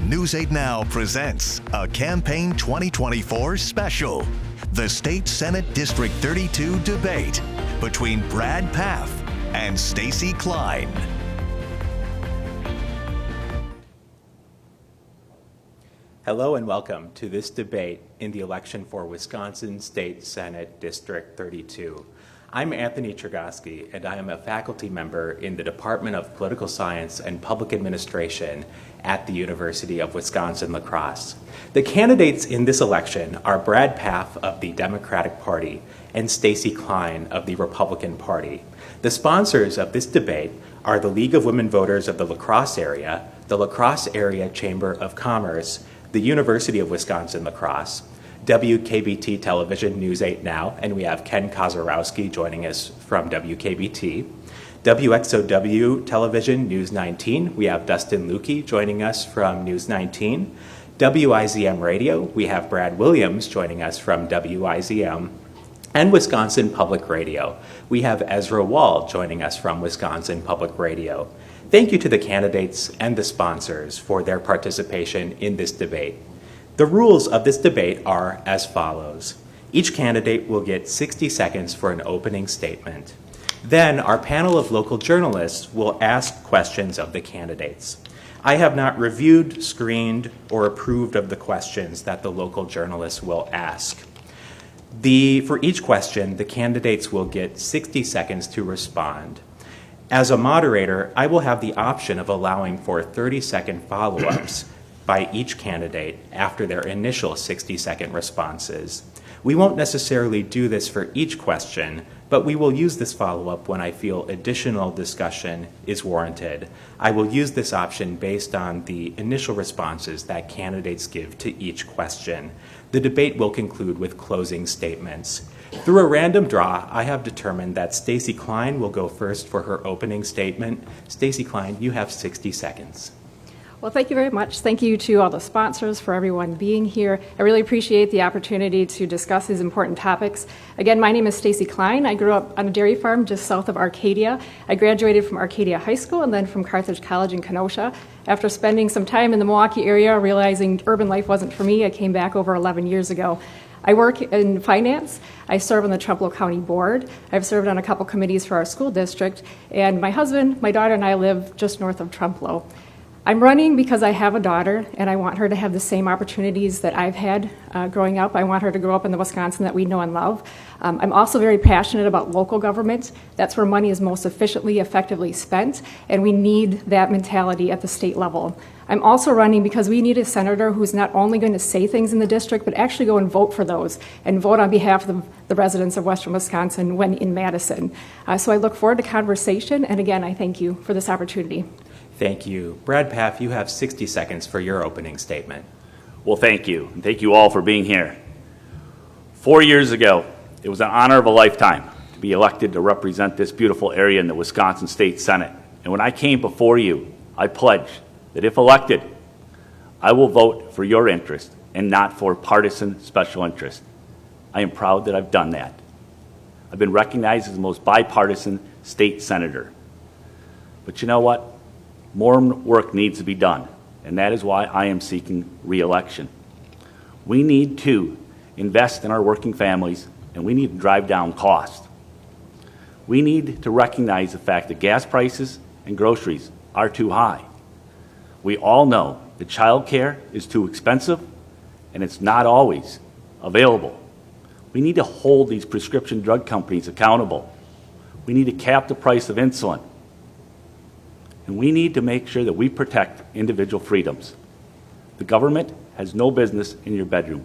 News 8 Now presents a Campaign 2024 special, the State Senate District 32 debate between Brad Pfaff and Stacy Klein. Hello and welcome to this debate in the election for Wisconsin State Senate District 32. I'm Anthony Chergosky, and I am a faculty member in the Department of Political Science and Public Administration at the University of Wisconsin-La Crosse. The candidates in this election are Brad Pfaff of the Democratic Party and Stacy Klein of the Republican Party. The sponsors of this debate are the League of Women Voters of the La Crosse area, the La Crosse Area Chamber of Commerce, the University of Wisconsin-La Crosse, WKBT Television News 8 Now, and we have Ken Kozarowski joining us from WKBT. WXOW Television News 19, we have Dustin Lukey joining us from News 19. WIZM Radio, we have Brad Williams joining us from WIZM. And Wisconsin Public Radio, we have Ezra Wall joining us from Wisconsin Public Radio. Thank you to the candidates and the sponsors for their participation in this debate. The rules of this debate are as follows. Each candidate will get 60 seconds for an opening statement. Then our panel of local journalists will ask questions of the candidates. I have not reviewed, screened, or approved of the questions that the local journalists will ask. For each question, the candidates will get 60 seconds to respond. As a moderator, I will have the option of allowing for 30-second follow-ups by each candidate after their initial 60-second responses. We won't necessarily do this for each question, but we will use this follow-up when I feel additional discussion is warranted. I will use this option based on the initial responses that candidates give to each question. The debate will conclude with closing statements. Through a random draw, I have determined that Stacy Klein will go first for her opening statement. Stacy Klein, you have 60 seconds. Well, thank you very much. Thank you to all the sponsors for everyone being here. I really appreciate the opportunity to discuss these important topics. Again, my name is Stacy Klein. I grew up on a dairy farm just south of Arcadia. I graduated from Arcadia High School and then from Carthage College in Kenosha. After spending some time in the Milwaukee area, realizing urban life wasn't for me, I came back over 11 years ago. I work in finance. I serve on the Trumbull County Board. I've served on a couple committees for our school district. And my husband, my daughter, and I live just north of Trumbull. I'm running because I have a daughter, and I want her to have the same opportunities that I've had growing up. I want her to grow up in the Wisconsin that we know and love. I'm also very passionate about local government. That's where money is most efficiently, effectively spent, and we need that mentality at the state level. I'm also running because we need a senator who's not only going to say things in the district, but actually go and vote for those and vote on behalf of the residents of Western Wisconsin when in Madison. So I look forward to conversation, and again, I thank you for this opportunity. Thank you. Brad Pfaff, you have 60 seconds for your opening statement. Well, thank you. And thank you all for being here. 4 years ago, it was an honor of a lifetime to be elected to represent this beautiful area in the Wisconsin State Senate. And when I came before you, I pledged that if elected, I will vote for your interest and not for partisan special interest. I am proud that I've done that. I've been recognized as the most bipartisan state senator. But you know what? More work needs to be done, and that is why I am seeking re-election. We need to invest in our working families, and we need to drive down costs. We need to recognize the fact that gas prices and groceries are too high. We all know that child care is too expensive, and it's not always available. We need to hold these prescription drug companies accountable. We need to cap the price of insulin. And we need to make sure that we protect individual freedoms. The government has no business in your bedroom.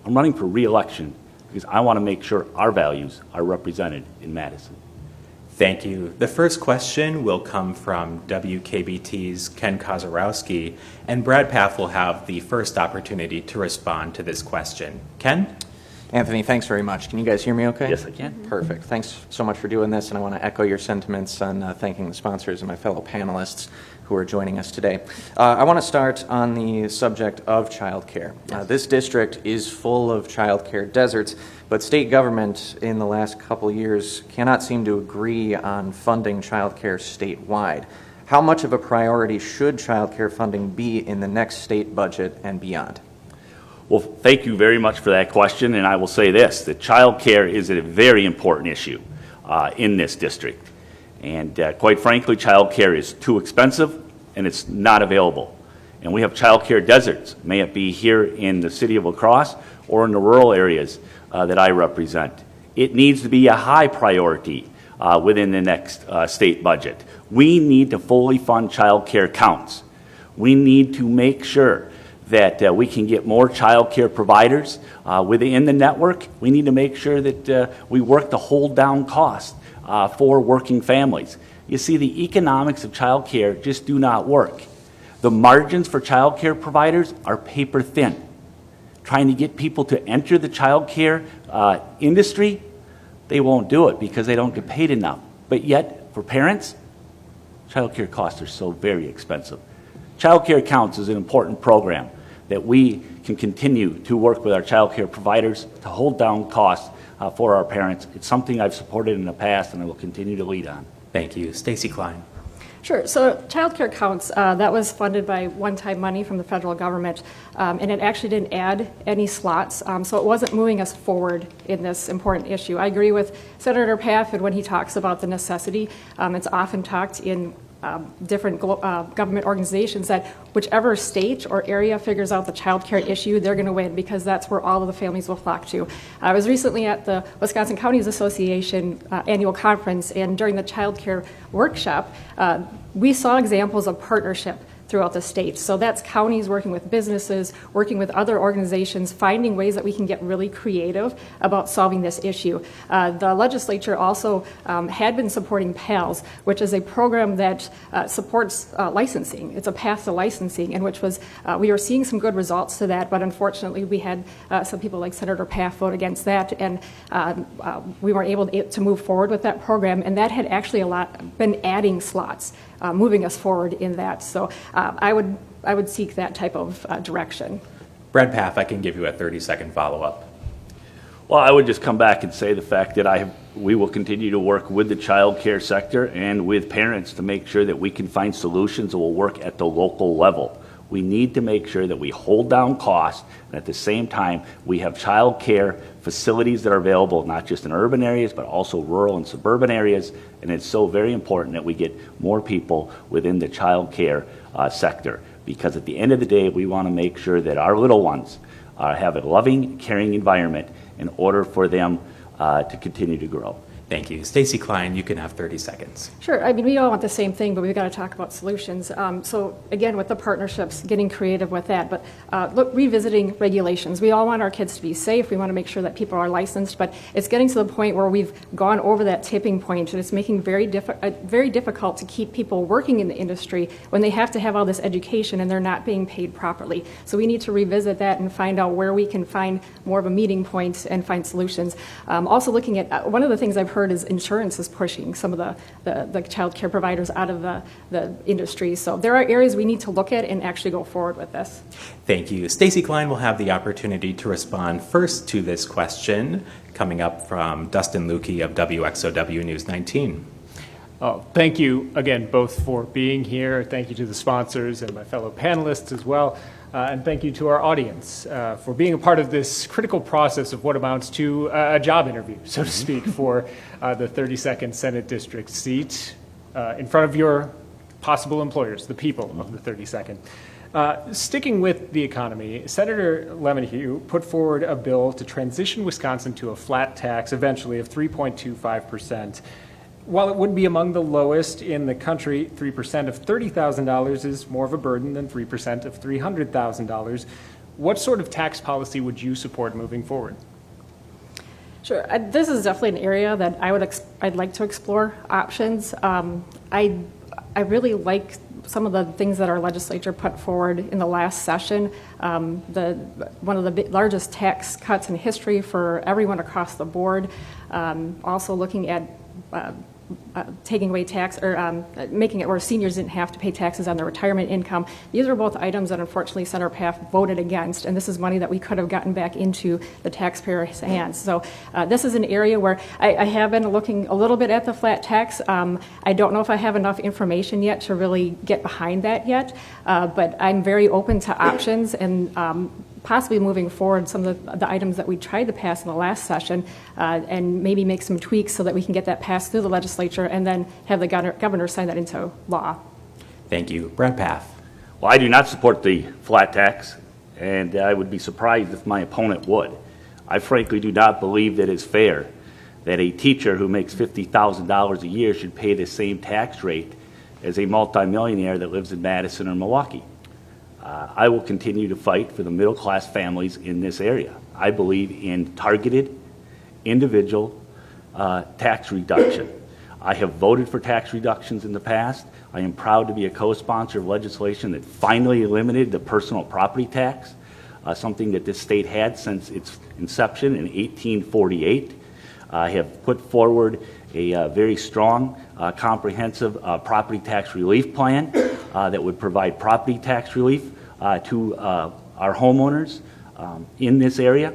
I'm running for re-election because I want to make sure our values are represented in Madison. Thank you. The first question will come from WKBT's Ken Kozarowski, and Brad Pfaff will have the first opportunity to respond to this question. Ken? Anthony, thanks very much. Can you guys hear me okay? Yes, I can. Perfect. Thanks so much for doing this, and I want to echo your sentiments on thanking the sponsors and my fellow panelists who are joining us today. I want to start on the subject of child care. This district is full of child care deserts, but state government in the last couple years cannot seem to agree on funding child care statewide. How much of a priority should child care funding be in the next state budget and beyond? Well, thank you very much for that question, and I will say this, that child care is a very important issue in this district. And quite frankly, child care is too expensive and it's not available. And we have child care deserts, may it be here in the city of La Crosse or in the rural areas that I represent. It needs to be a high priority within the next state budget. We need to fully fund child care counts. We need to make sure that we can get more child care providers within the network. We need to make sure that we work to hold down costs for working families. You see, the economics of child care just do not work. The margins for child care providers are paper thin. Trying to get people to enter the child care industry, they won't do it because they don't get paid enough. But yet, for parents, child care costs are so very expensive. Child care counts is an important program that we can continue to work with our child care providers to hold down costs for our parents. It's something I've supported in the past and I will continue to lead on. Thank you. Stacy Klein. Sure. So child care counts, that was funded by one-time money from the federal government, and it actually didn't add any slots, so it wasn't moving us forward in this important issue. I agree with Senator Pafford when he talks about the necessity. It's often talked in different government organizations that whichever state or area figures out the child care issue, they're going to win because that's where all of the families will flock to. I was recently at the Wisconsin Counties Association annual conference, and during the child care workshop, we saw examples of partnership throughout the state. So that's counties working with businesses, working with other organizations, finding ways that we can get really creative about solving this issue. The legislature also had been supporting PALS, which is a program that supports licensing. It's a path to licensing, in which was we were seeing some good results to that, but unfortunately we had some people like Senator Paff vote against that, and we weren't able to move forward with that program, and that had actually been adding slots, moving us forward in that. So I would seek that type of direction. Brad Paff, I can give you a 30-second follow-up. Well, I would just come back and say the fact that we will continue to work with the child care sector and with parents to make sure that we can find solutions that will work at the local level. We need to make sure that we hold down costs, and at the same time, we have child care facilities that are available not just in urban areas, but also rural and suburban areas. And it's so very important that we get more people within the child care sector, because at the end of the day, we want to make sure that our little ones have a loving, caring environment in order for them to continue to grow. Thank you. Stacy Klein, you can have 30 seconds. Sure. I mean, we all want the same thing, but we've got to talk about solutions. So again, with the partnerships, getting creative with that. But look, revisiting regulations. We all want our kids to be safe. We want to make sure that people are licensed. But it's getting to the point where we've gone over that tipping point, and it's making very difficult to keep people working in the industry when they have to have all this education and they're not being paid properly. So we need to revisit that and find out where we can find more of a meeting point and find solutions. Also looking at, one of the things I've heard is insurance is pushing some of the child care providers out of the industry. So there are areas we need to look at and actually go forward with this. Thank you. Stacy Klein will have the opportunity to respond first to this question, coming up from Dustin Lukey of WXOW News 19. Oh, thank you again both for being here. Thank you to the sponsors and my fellow panelists as well. And thank you to our audience for being a part of this critical process of what amounts to a job interview, so to speak, for the 32nd Senate District seat in front of your possible employers, the people of the 32nd. Sticking with the economy, Senator Lemonhew put forward a bill to transition Wisconsin to a flat tax eventually of 3.25%. While it would be among the lowest in the country, 3% of $30,000 is more of a burden than 3% of $300,000. What sort of tax policy would you support moving forward? Sure. This is definitely an area that I'd like to explore options. I really like some of the things that our legislature put forward in the last session. One of the largest tax cuts in history for everyone across the board. Also looking at taking away tax or making it where seniors didn't have to pay taxes on their retirement income. These are both items that unfortunately Senator Paff voted against, and this is money that we could have gotten back into the taxpayers' hands. So this is an area where I have been looking a little bit at the flat tax. I don't know if I have enough information yet to really get behind that yet, but I'm very open to options and possibly moving forward some of the items that we tried to pass in the last session and maybe make some tweaks so that we can get that passed through the legislature and then have the governor sign that into law. Thank you. Brad Paff. Well, I do not support the flat tax, and I would be surprised if my opponent would. I frankly do not believe that it's fair that a teacher who makes $50,000 a year should pay the same tax rate as a multimillionaire that lives in Madison or Milwaukee. I will continue to fight for the middle-class families in this area. I believe in targeted, individual tax reduction. I have voted for tax reductions in the past. I am proud to be a co-sponsor of legislation that finally eliminated the personal property tax, something that this state had since its inception in 1848. I have put forward a very strong, comprehensive property tax relief plan that would provide property tax relief to our homeowners in this area,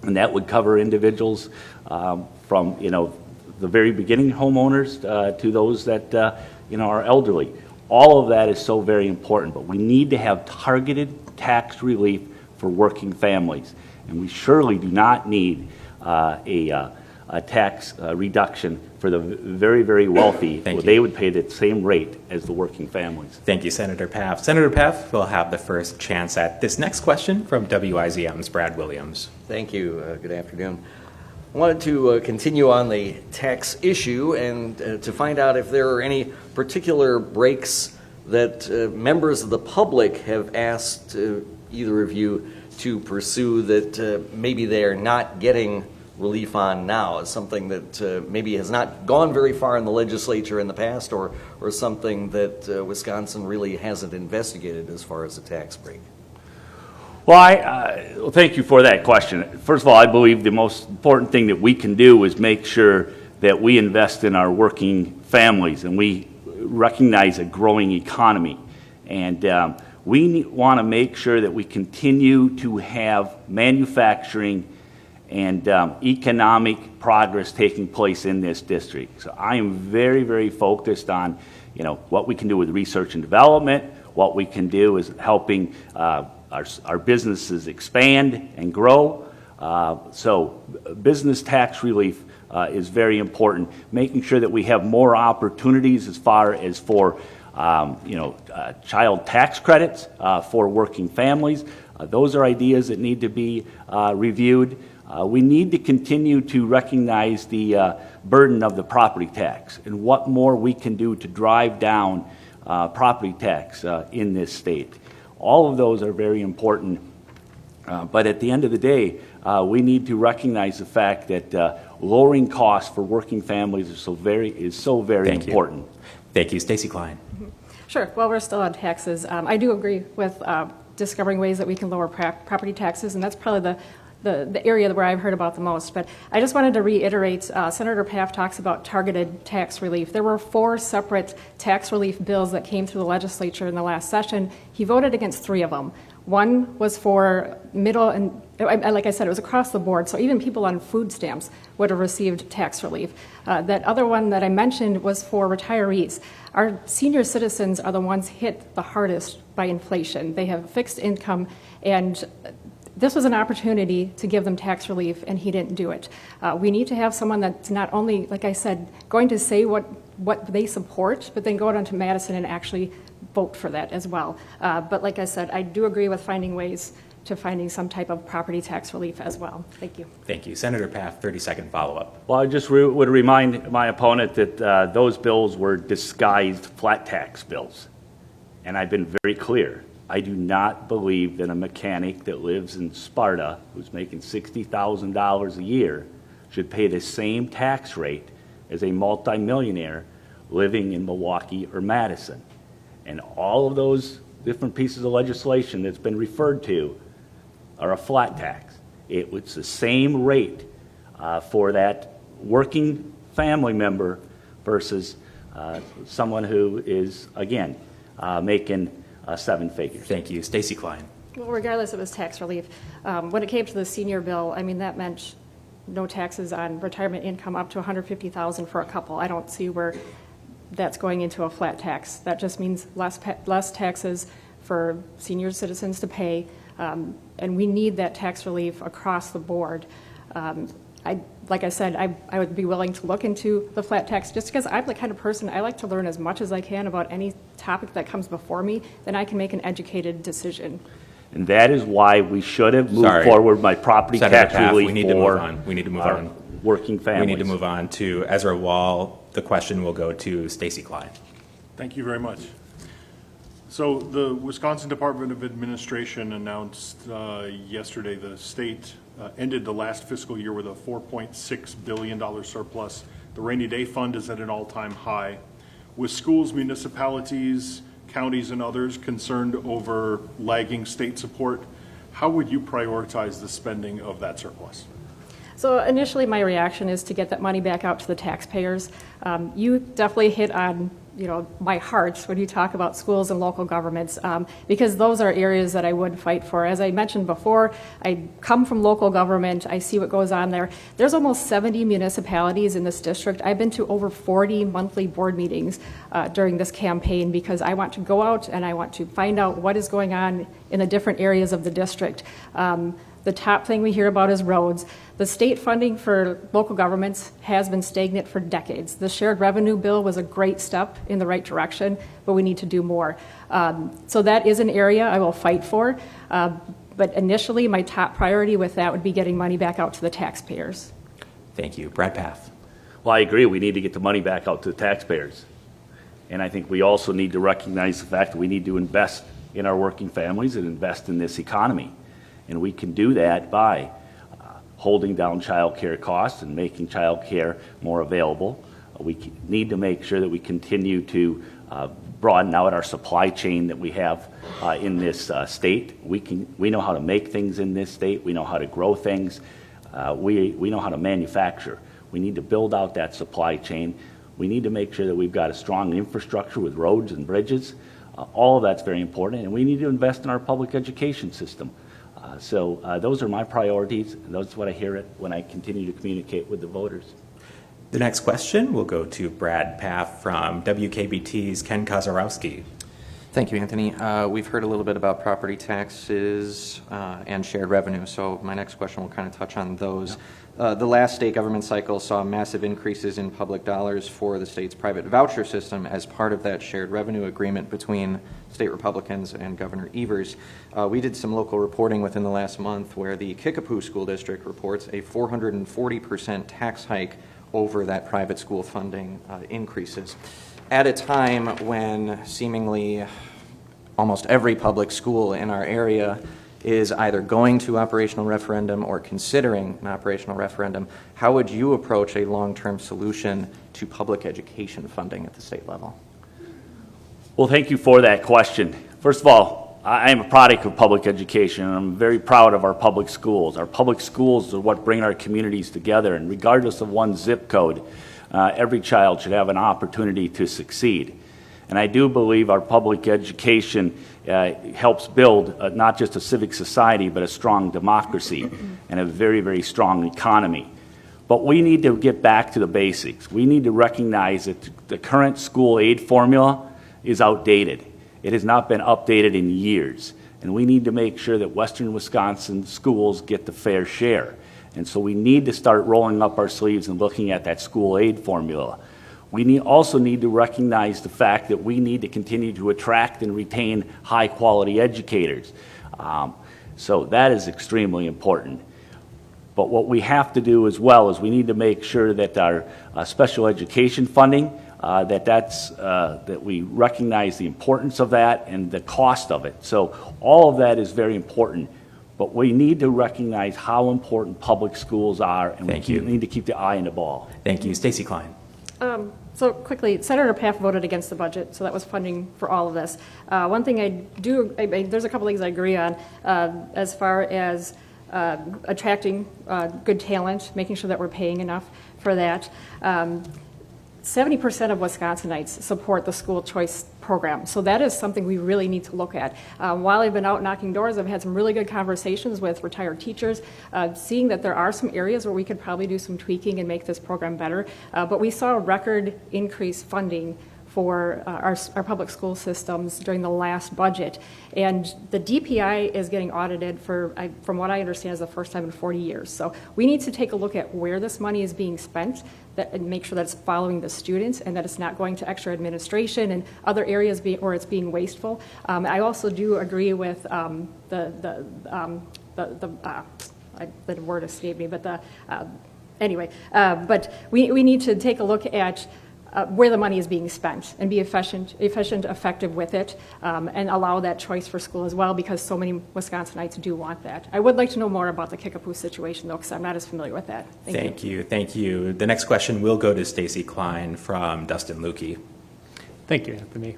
and that would cover individuals from the very beginning homeowners to those that are elderly. All of that is so very important, but we need to have targeted tax relief for working families, and we surely do not need a tax reduction for the very, very wealthy. Thank you. They would pay the same rate as the working families. Thank you, Senator Paff. Senator Paff will have the first chance at this next question from WIZM's Brad Williams. Thank you. Good afternoon. I wanted to continue on the tax issue and to find out if there are any particular breaks that members of the public have asked either of you to pursue that maybe they are not getting relief on now. Is something that maybe has not gone very far in the legislature in the past, or something that Wisconsin really hasn't investigated as far as a tax break? Well, thank you for that question. First of all, I believe the most important thing that we can do is make sure that we invest in our working families, and we recognize a growing economy. And we want to make sure that we continue to have manufacturing and economic progress taking place in this district. So I am very, very focused on, what we can do with research and development. What we can do is helping our businesses expand and grow. So business tax relief is very important. Making sure that we have more opportunities as far as for child tax credits for working families. Those are ideas that need to be reviewed. We need to continue to recognize the burden of the property tax and what more we can do to drive down property tax in this state. All of those are very important, but at the end of the day, we need to recognize the fact that lowering costs for working families is so very important. Thank you. Stacy Klein. Sure. Well, we're still on taxes. I do agree with discovering ways that we can lower property taxes, and that's probably the area where I've heard about the most. But I just wanted to reiterate, Senator Paff talks about targeted tax relief. There were 4 separate tax relief bills that came through the legislature in the last session. He voted against 3 of them. One was for middle and, like I said, it was across the board, so even people on food stamps would have received tax relief. That other one that I mentioned was for retirees. Our senior citizens are the ones hit the hardest by inflation. They have fixed income, and this was an opportunity to give them tax relief, and he didn't do it. We need to have someone that's not only, like I said, going to say what they support, but then go down to Madison and actually vote for that as well. But like I said, I do agree with finding some type of property tax relief as well. Thank you. Thank you. Senator Paff, 30-second follow-up. Well, I just would remind my opponent that those bills were disguised flat tax bills. And I've been very clear. I do not believe that a mechanic that lives in Sparta who's making $60,000 a year should pay the same tax rate as a multimillionaire living in Milwaukee or Madison. And all of those different pieces of legislation that's been referred to are a flat tax. It's the same rate for that working family member versus someone who is, again, making seven figures. Thank you. Stacy Klein. Well, regardless of his tax relief, when it came to the senior bill, I mean, that meant no taxes on retirement income up to $150,000 for a couple. I don't see where that's going into a flat tax. That just means less taxes for senior citizens to pay, and we need that tax relief across the board. Like I said, I would be willing to look into the flat tax just because I'm the kind of person, I like to learn as much as I can about any topic that comes before me, then I can make an educated decision. And that is why we should have moved Sorry. forward by property Senator tax Paff, relief we need to for move on. We need to move our on. working families. We need to move on to Ezra Wall. The question will go to Stacy Klein. Thank you very much. So the Wisconsin Department of Administration announced yesterday the state ended the last fiscal year with a $4.6 billion surplus. The rainy day fund is at an all-time high. With schools, municipalities, counties, and others concerned over lagging state support, how would you prioritize the spending of that surplus? So initially, my reaction is to get that money back out to the taxpayers. You definitely hit on, my heart when you talk about schools and local governments, because those are areas that I would fight for. As I mentioned before, I come from local government. I see what goes on there. There's almost 70 municipalities in this district. I've been to over 40 monthly board meetings during this campaign because I want to go out and I want to find out what is going on in the different areas of the district. The top thing we hear about is roads. The state funding for local governments has been stagnant for decades. The shared revenue bill was a great step in the right direction, but we need to do more. So that is an area I will fight for. But initially, my top priority with that would be getting money back out to the taxpayers. Thank you. Brad Paff. Well, I agree. We need to get the money back out to the taxpayers. And I think we also need to recognize the fact that we need to invest in our working families and invest in this economy. And we can do that by holding down child care costs and making child care more available. We need to make sure that we continue to broaden out our supply chain that we have in this state. We know how to make things in this state. We know how to grow things. We know how to manufacture. We need to build out that supply chain. We need to make sure that we've got a strong infrastructure with roads and bridges. All of that's very important. And we need to invest in our public education system. So those are my priorities, and that's what I hear when I continue to communicate with the voters. The next question will go to Brad Paff from WKBT's Ken Kozarowski. Thank you, Anthony. We've heard a little bit about property taxes and shared revenue, so my next question will kind of touch on those. The last state government cycle saw massive increases in public dollars for the state's private voucher system as part of that shared revenue agreement between state Republicans and Governor Evers. We did some local reporting within the last month where the Kickapoo School District reports a 440% tax hike over that private school funding increases. At a time when seemingly almost every public school in our area is either going to operational referendum or considering an operational referendum, how would you approach a long-term solution to public education funding at the state level? Well, thank you for that question. First of all, I am a product of public education, and I'm very proud of our public schools. Our public schools are what bring our communities together, and regardless of one zip code, every child should have an opportunity to succeed. And I do believe our public education helps build not just a civic society, but a strong democracy and a very, very strong economy. But we need to get back to the basics. We need to recognize that the current school aid formula is outdated. It has not been updated in years. And we need to make sure that Western Wisconsin schools get the fair share. And so we need to start rolling up our sleeves and looking at that school aid formula. We also need to recognize the fact that we need to continue to attract and retain high-quality educators. So that is extremely important. But what we have to do as well is we need to make sure that our special education funding, that we recognize the importance of that and the cost of it. So all of that is very important. But we need to recognize how important public schools are, and we need to keep the eye on the ball. Thank you. Stacy Klein. So quickly, Senator Paff voted against the budget, so that was funding for all of this. One thing there's a couple things I agree on as far as attracting good talent, making sure that we're paying enough for that. 70% of Wisconsinites support the school choice program. So that is something we really need to look at. While I've been out knocking doors, I've had some really good conversations with retired teachers, seeing that there are some areas where we could probably do some tweaking and make this program better. But we saw a record increase funding for our public school systems during the last budget. And the DPI is getting audited from what I understand, is the first time in 40 years. So we need to take a look at where this money is being spent and make sure that it's following the students and that it's not going to extra administration and other areas where it's being wasteful. I also do agree with the word escaped me, but but we need to take a look at where the money is being spent and be efficient, effective with it, and allow that choice for school as well, because so many Wisconsinites do want that. I would like to know more about the Kickapoo situation, though, because I'm not as familiar with that. Thank you. The next question will go to Stacy Klein from Dustin Lukey. Thank you, Anthony.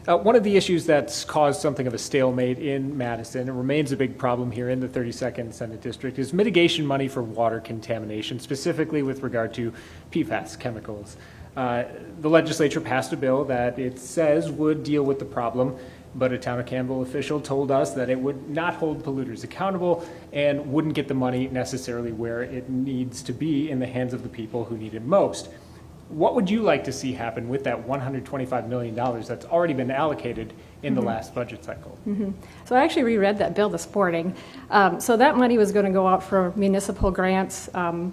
One of the issues that's caused something of a stalemate in Madison, and remains a big problem here in the 32nd Senate District, is mitigation money for water contamination, specifically with regard to PFAS chemicals. The legislature passed a bill that it says would deal with the problem, but a Town of Campbell official told us that it would not hold polluters accountable and wouldn't get the money necessarily where it needs to be, in the hands of the people who need it most. What would you like to see happen with that $125 million that's already been allocated in the last budget cycle? So I actually reread that bill this morning. So that money was going to go out for municipal grants,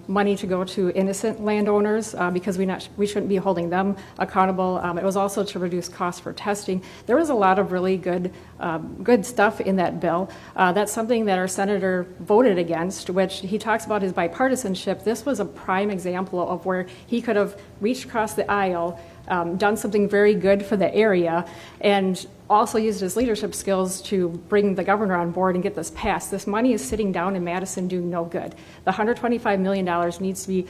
money to go to innocent landowners, because we shouldn't be holding them accountable. It was also to reduce costs for testing. There was a lot of really good stuff in that bill. That's something that our senator voted against, which he talks about his bipartisanship. This was a prime example of where he could have reached across the aisle, done something very good for the area, and also used his leadership skills to bring the governor on board and get this passed. This money is sitting down in Madison doing no good. The $125 million needs to be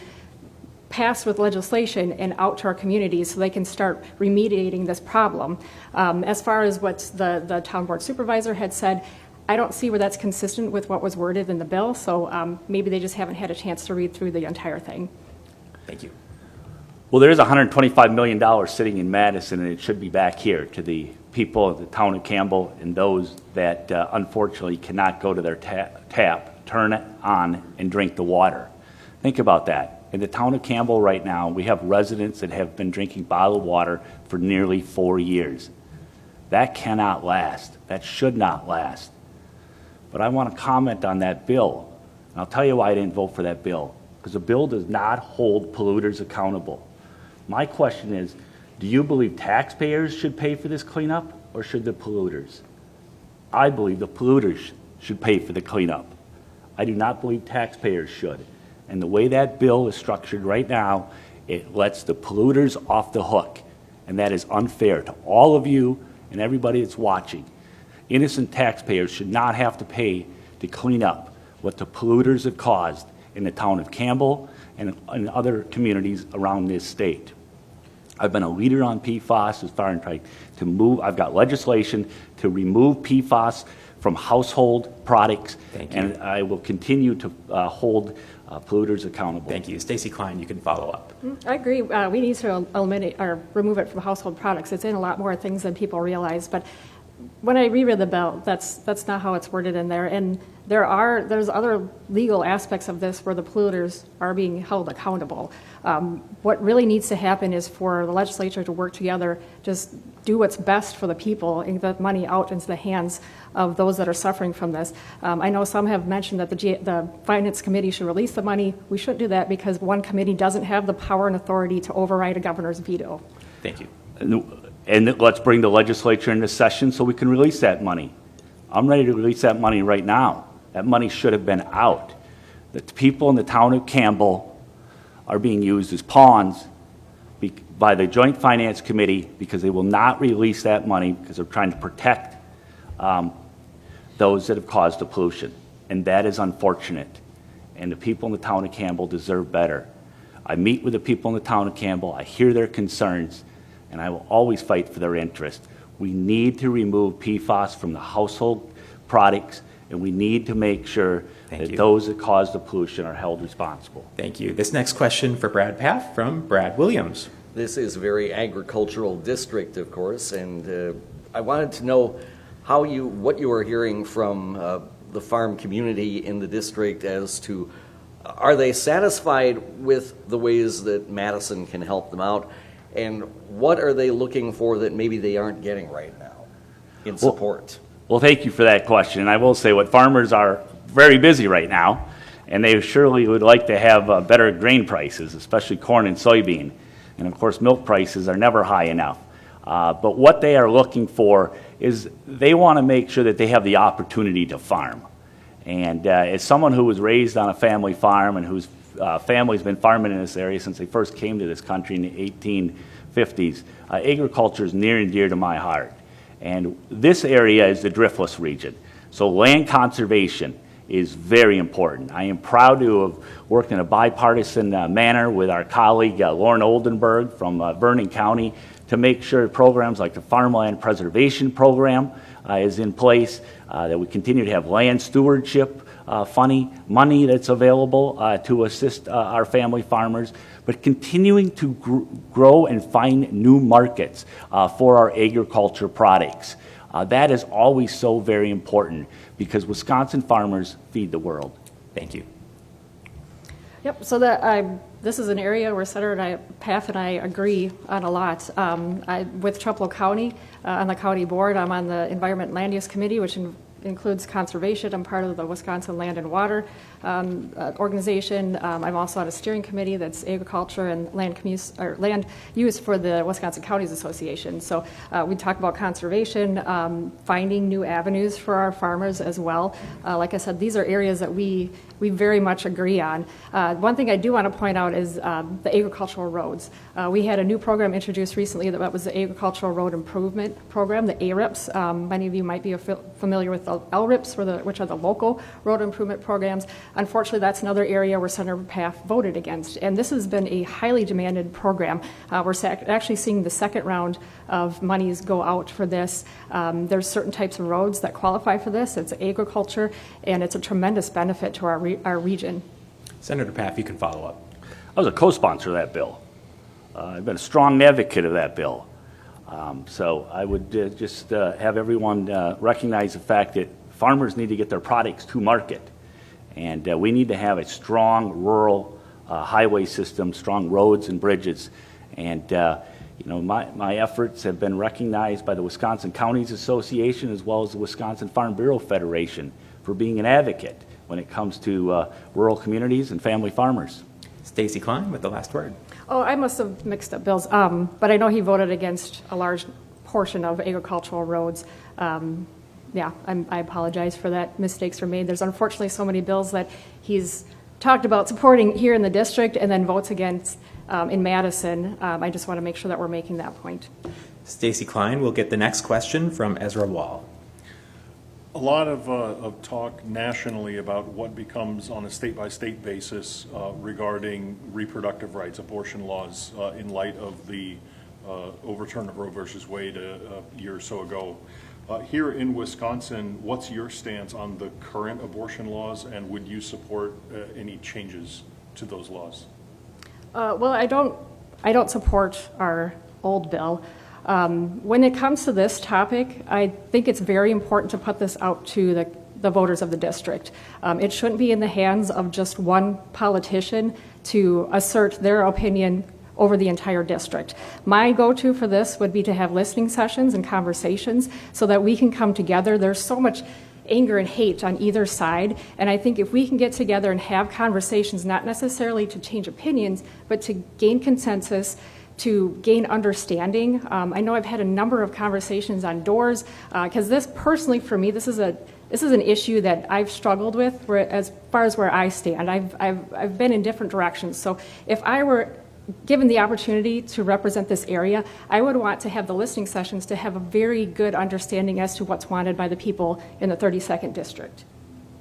passed with legislation and out to our communities so they can start remediating this problem. As far as what the town board supervisor had said, I don't see where that's consistent with what was worded in the bill, so maybe they just haven't had a chance to read through the entire thing. Thank you. Well, there is $125 million sitting in Madison, and it should be back here to the people of the town of Campbell and those that unfortunately cannot go to their tap, turn it on, and drink the water. Think about that. In the town of Campbell right now, we have residents that have been drinking bottled water for nearly 4 years. That cannot last. That should not last. But I want to comment on that bill. And I'll tell you why I didn't vote for that bill. Because the bill does not hold polluters accountable. My question is, do you believe taxpayers should pay for this cleanup, or should the polluters? I believe the polluters should pay for the cleanup. I do not believe taxpayers should. And the way that bill is structured right now, it lets the polluters off the hook. And that is unfair to all of you and everybody that's watching. Innocent taxpayers should not have to pay to clean up what the polluters have caused in the town of Campbell and in other communities around this state. I've been a leader on PFAS as far as trying to move. I've got legislation to remove PFAS from household products. Thank you. And I will continue to hold polluters accountable. Thank you. Stacy Klein, you can follow up. I agree. We need to eliminate or remove it from household products. It's in a lot more things than people realize. But when I reread the bill, that's not how it's worded in there. And there's other legal aspects of this where the polluters are being held accountable. What really needs to happen is for the legislature to work together, just do what's best for the people and get money out into the hands of those that are suffering from this. I know some have mentioned that the Finance Committee should release the money. We shouldn't do that because one committee doesn't have the power and authority to override a governor's veto. Thank you. And let's bring the legislature into session so we can release that money. I'm ready to release that money right now. That money should have been out. The people in the town of Campbell are being used as pawns by the Joint Finance Committee because they will not release that money because they're trying to protect those that have caused the pollution. And that is unfortunate. And the people in the town of Campbell deserve better. I meet with the people in the town of Campbell. I hear their concerns. And I will always fight for their interest. We need to remove PFAS from the household products, and we need to make sure that those that cause the pollution are held responsible. Thank you. This next question for Brad Paff from Brad Williams. This is a very agricultural district, of course, and I wanted to know what you are hearing from the farm community in the district as to, are they satisfied with the ways that Madison can help them out, and what are they looking for that maybe they aren't getting right now in support? Well, thank you for that question. And I will say what farmers are very busy right now, and they surely would like to have better grain prices, especially corn and soybean. And of course, milk prices are never high enough. But what they are looking for is they want to make sure that they have the opportunity to farm. And as someone who was raised on a family farm and whose family's been farming in this area since they first came to this country in the 1850s, agriculture is near and dear to my heart. And this area is the driftless region. So land conservation is very important. I am proud to have worked in a bipartisan manner with our colleague Lauren Oldenburg from Vernon County to make sure programs like the Farmland Preservation Program is in place, that we continue to have land stewardship money that's available to assist our family farmers, but continuing to grow and find new markets for our agriculture products. That is always so very important because Wisconsin farmers feed the world. Thank you. Yep, so this is an area where Senator Paff and I agree on a lot. With Trumbull County, on the county board, I'm on the Environment and Land Use Committee, which includes conservation. I'm part of the Wisconsin Land and Water organization. I'm also on a steering committee that's agriculture and land use for the Wisconsin Counties Association. So we talk about conservation, finding new avenues for our farmers as well. Like I said, these are areas that we very much agree on. One thing I do want to point out is the agricultural roads. We had a new program introduced recently that was the Agricultural Road Improvement Program, the ARIPS. Many of you might be familiar with the LRIPs, which are the local road improvement programs. Unfortunately, that's another area where Senator Paff voted against. And this has been a highly demanded program. We're actually seeing the second round of monies go out for this. There's certain types of roads that qualify for this. It's agriculture, and it's a tremendous benefit to our region. Senator Paff, you can follow up. I was a co-sponsor of that bill. I've been a strong advocate of that bill. So I would just have everyone recognize the fact that farmers need to get their products to market. And we need to have a strong rural highway system, strong roads and bridges. And my efforts have been recognized by the Wisconsin Counties Association as well as the Wisconsin Farm Bureau Federation for being an advocate when it comes to rural communities and family farmers. Stacy Klein with the last word. Oh, I must have mixed up bills, but I know he voted against a large portion of agricultural roads. I apologize for that. Mistakes were made. There's unfortunately so many bills that he's talked about supporting here in the district and then votes against in Madison. I just want to make sure that we're making that point. Stacy Klein will get the next question from Ezra Wall. A lot of talk nationally about what becomes on a state-by-state basis regarding reproductive rights, abortion laws, in light of the overturn of Roe versus Wade a year or so ago. Here in Wisconsin, what's your stance on the current abortion laws, and would you support any changes to those laws? Well, I don't support our old bill. When it comes to this topic, I think it's very important to put this out to the voters of the district. It shouldn't be in the hands of just one politician to assert their opinion over the entire district. My go-to for this would be to have listening sessions and conversations so that we can come together. There's so much anger and hate on either side, and I think if we can get together and have conversations, not necessarily to change opinions, but to gain consensus, to gain understanding. I know I've had a number of conversations on doors, because this personally for me, this is an issue that I've struggled with as far as where I stand. I've been in different directions. So if I were given the opportunity to represent this area, I would want to have the listening sessions to have a very good understanding as to what's wanted by the people in the 32nd District.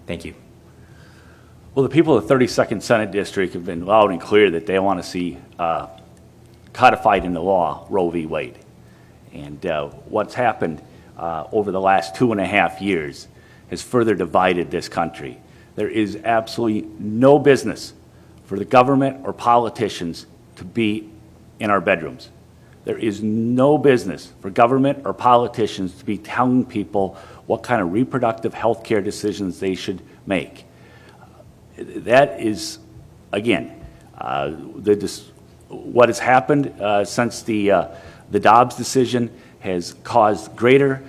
Thank you. Well, the people of the 32nd Senate District have been loud and clear that they want to see codified in the law Roe v. Wade. And what's happened over the last 2.5 years has further divided this country. There is absolutely no business for the government or politicians to be in our bedrooms. There is no business for government or politicians to be telling people what kind of reproductive health care decisions they should make. That is, again, what has happened since the Dobbs decision has caused greater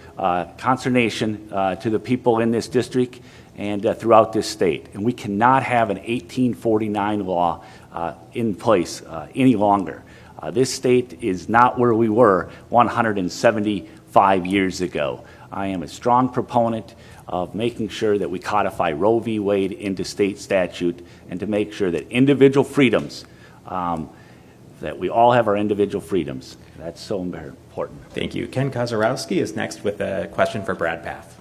consternation to the people in this district and throughout this state. And we cannot have an 1849 law in place any longer. This state is not where we were 175 years ago. I am a strong proponent of making sure that we codify Roe v. Wade into state statute and to make sure that individual freedoms, that we all have our individual freedoms. That's so important. Thank you. Ken Kozarowski is next with a question for Brad Paff.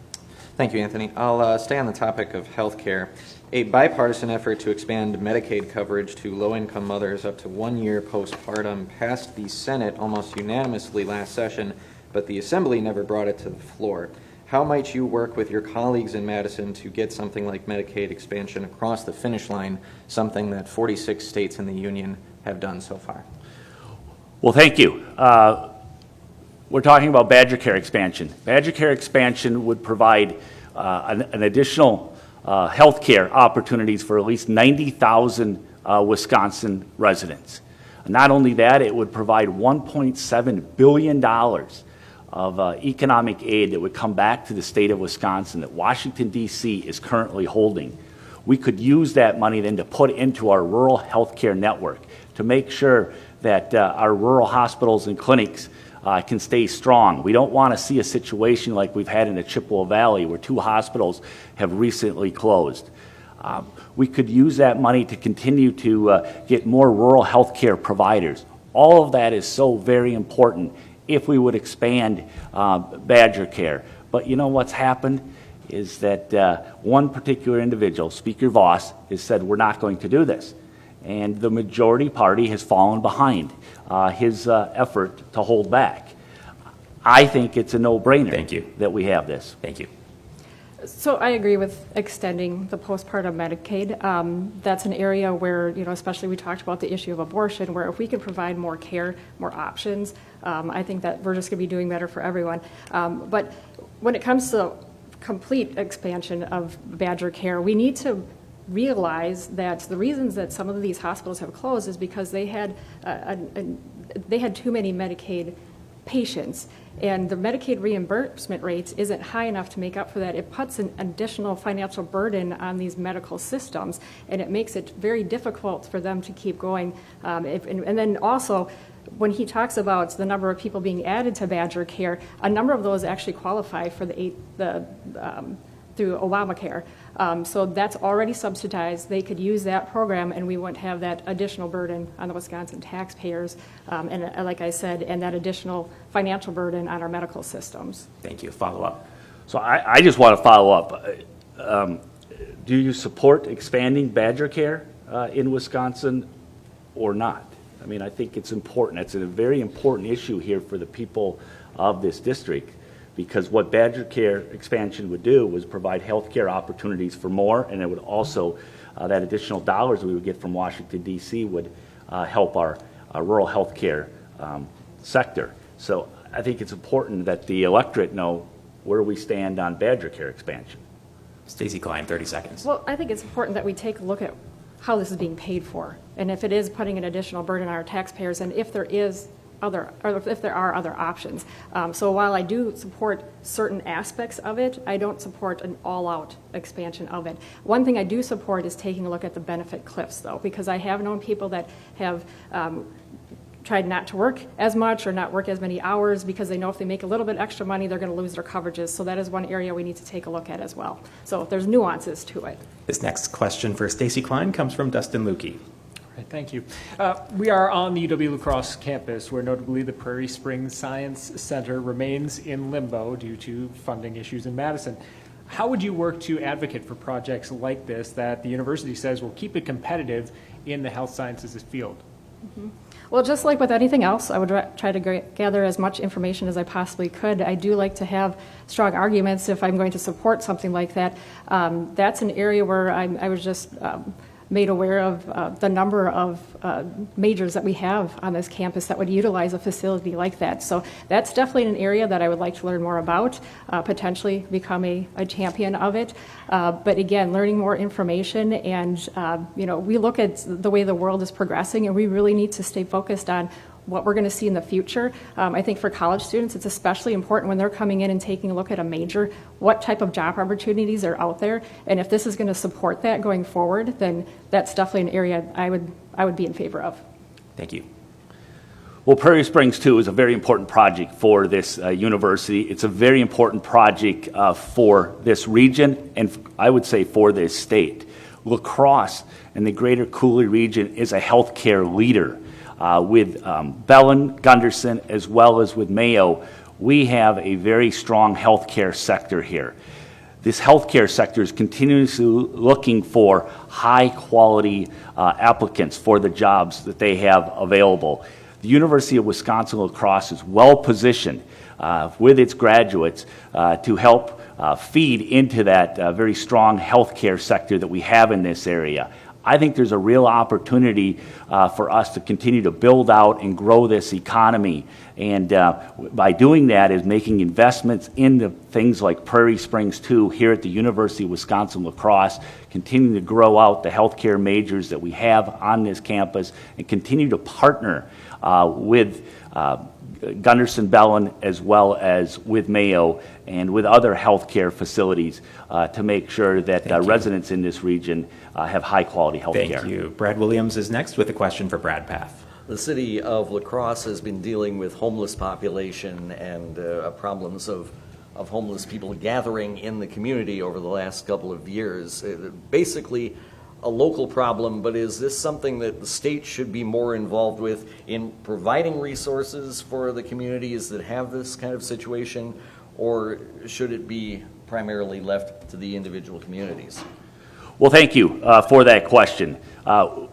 Thank you, Anthony. I'll stay on the topic of health care. A bipartisan effort to expand Medicaid coverage to low-income mothers up to 1 year postpartum passed the Senate almost unanimously last session, but the Assembly never brought it to the floor. How might you work with your colleagues in Madison to get something like Medicaid expansion across the finish line, something that 46 states in the union have done so far? Well, thank you. We're talking about Badger Care expansion. Badger Care expansion would provide an additional health care opportunities for at least 90,000 Wisconsin residents. Not only that, it would provide $1.7 billion of economic aid that would come back to the state of Wisconsin that Washington, D.C. is currently holding. We could use that money then to put into our rural health care network to make sure that our rural hospitals and clinics can stay strong. We don't want to see a situation like we've had in the Chippewa Valley where 2 hospitals have recently closed. We could use that money to continue to get more rural health care providers. All of that is so very important if we would expand Badger Care. But you know what's happened is that one particular individual, Speaker Voss, has said we're not going to do this. And the majority party has fallen behind his effort to hold back. I think it's a no-brainer that we have this. Thank you. So I agree with extending the postpartum Medicaid. That's an area where, especially we talked about the issue of abortion, where if we can provide more care, more options, I think that we're just going to be doing better for everyone. But when it comes to complete expansion of Badger Care, we need to realize that the reasons that some of these hospitals have closed is because they had too many Medicaid patients, and the Medicaid reimbursement rates isn't high enough to make up for that. It puts an additional financial burden on these medical systems, and it makes it very difficult for them to keep going. And then also, when he talks about the number of people being added to Badger Care, a number of those actually qualify for through Obamacare. So that's already subsidized. They could use that program, and we wouldn't have that additional burden on the Wisconsin taxpayers, and like I said, and that additional financial burden on our medical systems. Thank you. Follow up. So I just want to follow up. Do you support expanding Badger Care in Wisconsin or not? I mean, I think it's important. It's a very important issue here for the people of this district, because what Badger Care expansion would do was provide health care opportunities for more, and it would also, that additional dollars we would get from Washington, D.C. would help our rural health care sector. So I think it's important that the electorate know where we stand on Badger Care expansion. Stacy Klein, 30 seconds. Well, I think it's important that we take a look at how this is being paid for, and if it is putting an additional burden on our taxpayers, and if there are other options. So while I do support certain aspects of it, I don't support an all-out expansion of it. One thing I do support is taking a look at the benefit cliffs, though, because I have known people that have tried not to work as much or not work as many hours because they know if they make a little bit extra money, they're going to lose their coverages. So that is one area we need to take a look at as well. So there's nuances to it. This next question for Stacy Klein comes from Dustin Lukey. Right, thank you. We are on the UW-La Crosse campus, where notably the Prairie Springs Science Center remains in limbo due to funding issues in Madison. How would you work to advocate for projects like this that the university says will keep it competitive in the health sciences field? Mm-hmm. Well, just like with anything else, I would try to gather as much information as I possibly could. I do like to have strong arguments if I'm going to support something like that. That's an area where I was just made aware of the number of majors that we have on this campus that would utilize a facility like that. So that's definitely an area that I would like to learn more about, potentially become a champion of it. But again, learning more information and, we look at the way the world is progressing, and we really need to stay focused on what we're going to see in the future. I think for college students, it's especially important when they're coming in and taking a look at a major, what type of job opportunities are out there. And if this is going to support that going forward, then that's definitely an area I would be in favor of. Thank you. Well, Prairie Springs, too, is a very important project for this university. It's a very important project for this region, and I would say for this state. La Crosse and the greater Cooley region is a healthcare leader. With Bellin, Gunderson, as well as with Mayo, we have a very strong healthcare sector here. This healthcare sector is continuously looking for high-quality applicants for the jobs that they have available. The University of Wisconsin-La Crosse is well-positioned with its graduates to help feed into that very strong healthcare sector that we have in this area. I think there's a real opportunity for us to continue to build out and grow this economy. And by doing that is making investments into things like Prairie Springs 2 here at the University of Wisconsin-La Crosse, continuing to grow out the healthcare majors that we have on this campus, and continue to partner with Gunderson Bellin as well as with Mayo and with other healthcare facilities to make sure that residents in this region have high-quality health care. Thank you. Brad Williams is next with a question for Brad Paff. The city of La Crosse has been dealing with homeless population and problems of homeless people gathering in the community over the last couple of years. Basically a local problem, but is this something that the state should be more involved with in providing resources for the communities that have this kind of situation, or should it be primarily left to the individual communities? Well, thank you for that question.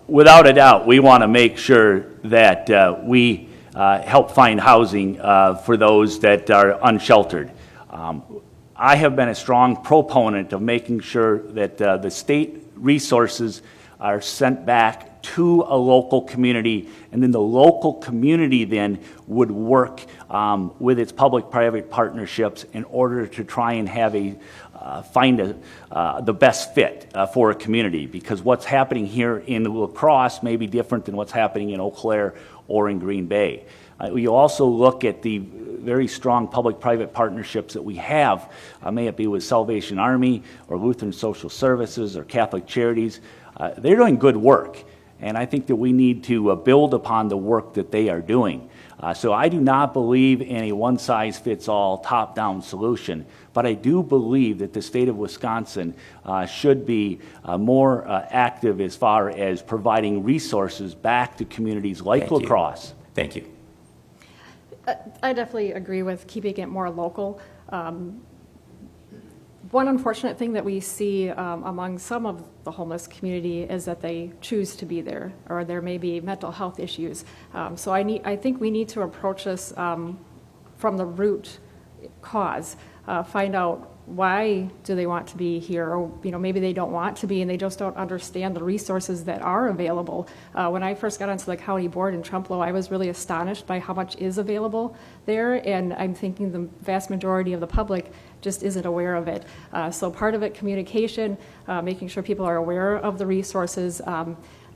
Without a doubt, we want to make sure that we help find housing for those that are unsheltered. I have been a strong proponent of making sure that the state resources are sent back to a local community, and then the local community then would work with its public-private partnerships in order to try and have find the best fit for a community, because what's happening here in La Crosse may be different than what's happening in Eau Claire or in Green Bay. We also look at the very strong public-private partnerships that we have, may it be with Salvation Army or Lutheran Social Services or Catholic Charities. They're doing good work, and I think that we need to build upon the work that they are doing. So I do not believe in a one-size-fits-all top-down solution, but I do believe that the state of Wisconsin should be more active as far as providing resources back to communities like La Crosse. Thank you. I definitely agree with keeping it more local. One unfortunate thing that we see among some of the homeless community is that they choose to be there, or there may be mental health issues. So I think we need to approach this from the root cause, find out why do they want to be here, or maybe they don't want to be and they just don't understand the resources that are available. When I first got onto the county board in Trempealeau, I was really astonished by how much is available there, and I'm thinking the vast majority of the public just isn't aware of it. So part of it, communication, making sure people are aware of the resources.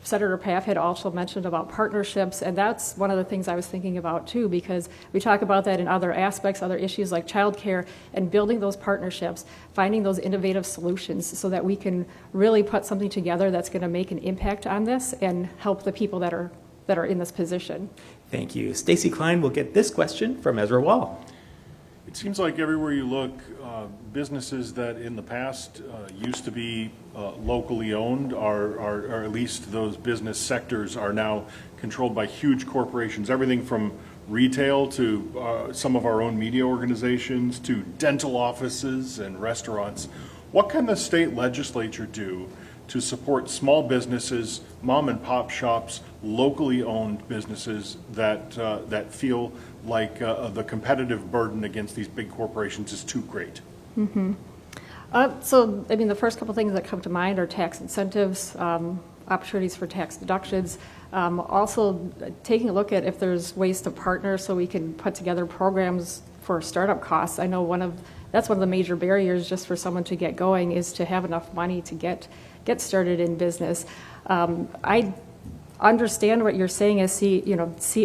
Senator Paff had also mentioned about partnerships, and that's one of the things I was thinking about too, because we talk about that in other aspects, other issues like childcare, and building those partnerships, finding those innovative solutions so that we can really put something together that's going to make an impact on this and help the people that are in this position. Thank you. Stacy Klein will get this question from Ezra Wall. It seems like everywhere you look, businesses that in the past used to be locally owned or at least those business sectors are now controlled by huge corporations, everything from retail to some of our own media organizations to dental offices and restaurants. What can the state legislature do to support small businesses, mom and pop shops, locally owned businesses that feel like the competitive burden against these big corporations is too great? Mm-hmm. So, the first couple things that come to mind are tax incentives opportunities for tax deductions. Also taking a look at if there's ways to partner so we can put together programs for startup costs. I know that's one of the major barriers just for someone to get going is to have enough money to get started in business. I understand what you're saying is see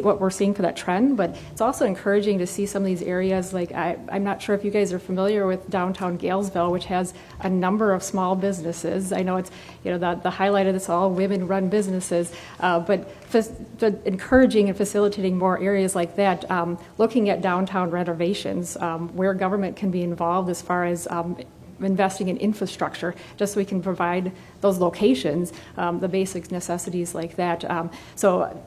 what we're seeing for that trend, but it's also encouraging to see some of these areas. Like I'm not sure if you guys are familiar with downtown Galesville, which has a number of small businesses. I know it's the highlight of this all women-run businesses, but encouraging and facilitating more areas like that. Looking at downtown renovations, where government can be involved as far as investing in infrastructure, just so we can provide those locations, the basic necessities like that. So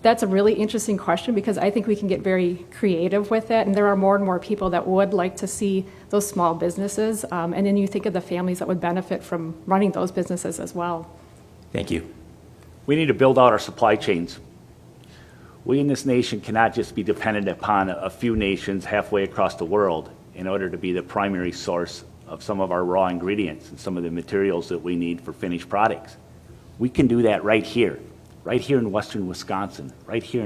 that's a really interesting question because I think we can get very creative with that, and there are more and more people that would like to see those small businesses, and then you think of the families that would benefit from running those businesses as well. Thank you. We need to build out our supply chains. We in this nation cannot just be dependent upon a few nations halfway across the world in order to be the primary source of some of our raw ingredients and some of the materials that we need for finished products. We can do that right here in western Wisconsin, right here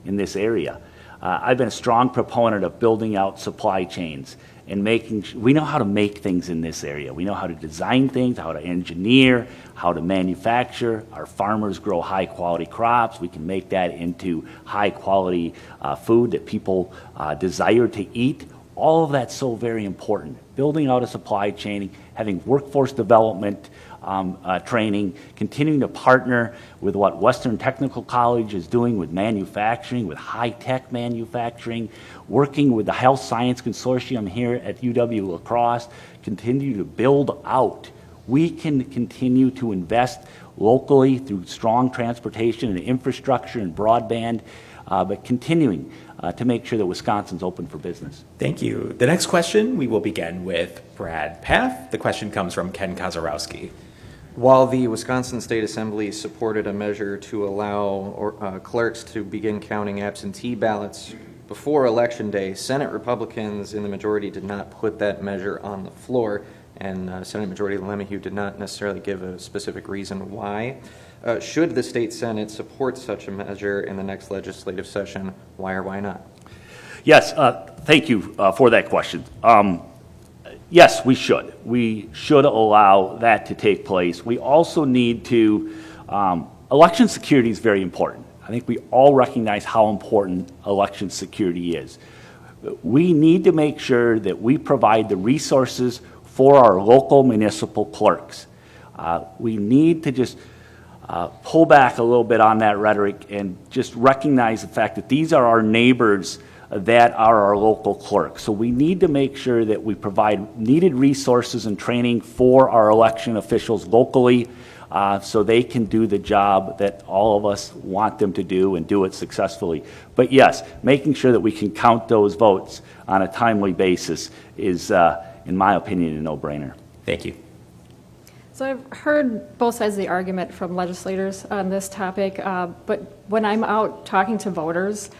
in this area. I've been a strong proponent of building out supply chains and we know how to make things in this area. We know how to design things, how to engineer, how to manufacture. Our farmers grow high quality crops. We can make that into high quality food that people desire to eat. All of that's so very important. Building out a supply chain, having workforce development training, continuing to partner with what Western Technical College is doing with manufacturing, with high-tech manufacturing, working with the Health Science Consortium here at UW La Crosse, continue to build out. We can continue to invest locally through strong transportation and infrastructure and broadband, but continuing to make sure that Wisconsin's open for business. Thank you. The next question, we will begin with Brad Paff. The question comes from Ken Kozarowski. While the Wisconsin State Assembly supported a measure to allow clerks to begin counting absentee ballots before Election Day, Senate Republicans in the majority did not put that measure on the floor, and Senate Majority LeMahieu did not necessarily give a specific reason why. Should the state Senate support such a measure in the next legislative session, why or why not? Yes, thank you for that question. Yes, we should. We should allow that to take place. We also need to, election security is very important. I think we all recognize how important election security is. We need to make sure that we provide the resources for our local municipal clerks. We need to just pull back a little bit on that rhetoric and just recognize the fact that these are our neighbors that are our local clerks. So we need to make sure that we provide needed resources and training for our election officials locally so they can do the job that all of us want them to do and do it successfully. But yes, making sure that we can count those votes on a timely basis is, in my opinion, a no-brainer. Thank you. So I've heard both sides of the argument from legislators on this topic, but when I'm out talking to voters,